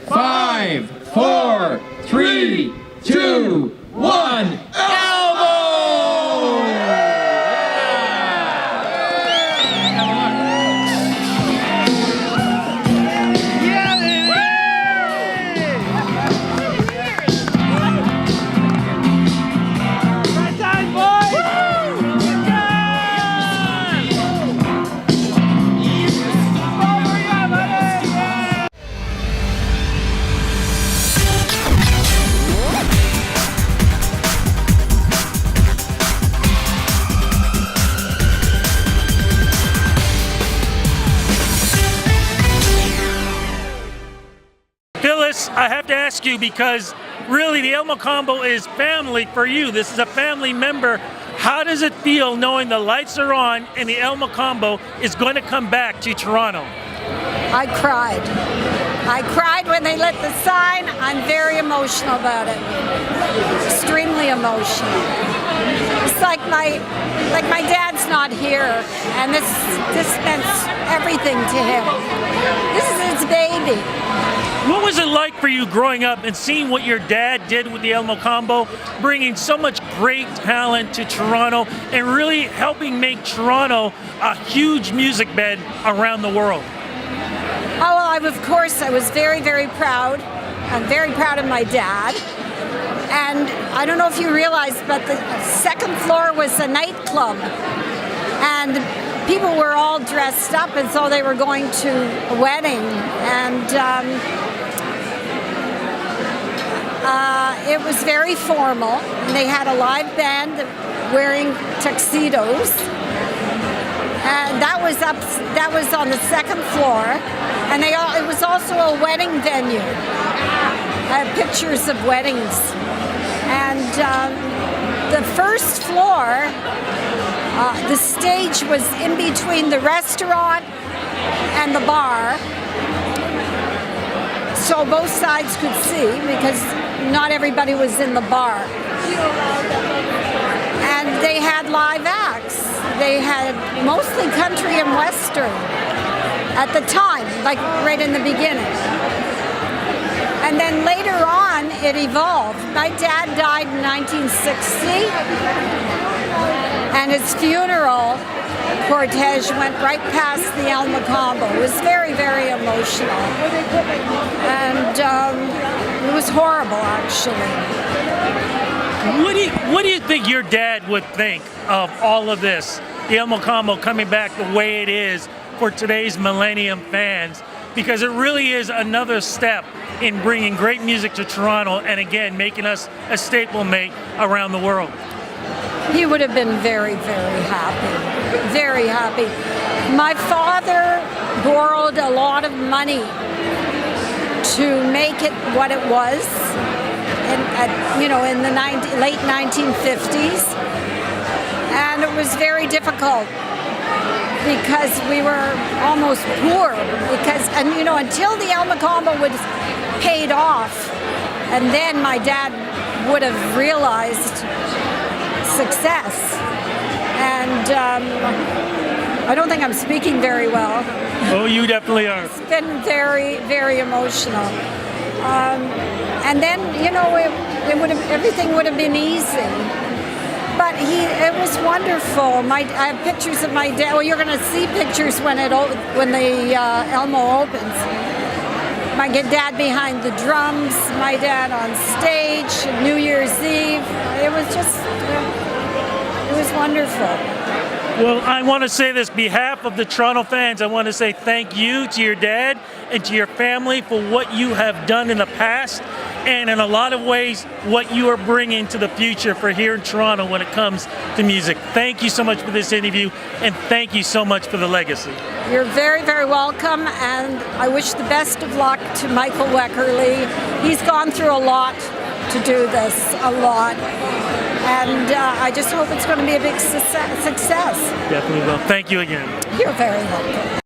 5, 4, 3, 2, 1. Elbow! Phyllis, I have to ask you, because really the El Mocambo is family for you. This is a family member. How does it feel knowing the lights are on and the El Mocambo is going to come back to Toronto? I cried. I cried when they lit the sign. I'm very emotional about it. Extremely emotional. It's like my dad's not here, and this meant everything to him. This is his baby. What was it like for you growing up and seeing what your dad did with the El Mocambo, bringing so much great talent to Toronto and really helping make Toronto a huge music bed around the world? Oh, well, of course, I was very, very proud. I'm very proud of my dad. And I don't know if you realize, but the second floor was a nightclub. And people were all dressed up as though they were going to a wedding. And it was very formal. And they had a live band wearing tuxedos. And that was on the second floor. And it was also a wedding venue. I have pictures of weddings. And the first floor, the stage was in between the restaurant and the bar. So both sides could see, because not everybody was in the bar. And they had live acts. They had mostly country and western at the time, like right in the beginning. And then later on, it evolved. My dad died in 1960, and his funeral cortege went right past the El Mocambo. It was very, very emotional. And it was horrible, actually. What do you think your dad would think of all of this? The El Mocambo coming back the way it is for today's millennium fans, because it really is another step in bringing great music to Toronto and again making us a staple mate around the world. He would have been very, very happy. Very happy. My father borrowed a lot of money to make it what it was in the late 1950s. And it was very difficult because we were almost poor. Until the El Mocambo was paid off, and then my dad would have realized success. And I don't think I'm speaking very well. Oh, you definitely are. It's been very, very emotional. And then, everything would have been easy. But it was wonderful. I have pictures of my dad. Well, you're going to see pictures when the Elmo opens. My dad behind the drums, my dad on stage, New Year's Eve. It was wonderful. Well, I want to say this on behalf of the Toronto fans. I want to say thank you to your dad and to your family for what you have done in the past, and in a lot of ways, what you are bringing to the future for here in Toronto when it comes to music. Thank you so much for this interview, and thank you so much for the legacy. You're very, very welcome, and I wish the best of luck to Michael Weckerly. He's gone through a lot to do this, a lot. And I just hope it's going to be a big success. Definitely will. Thank you again. You're very welcome.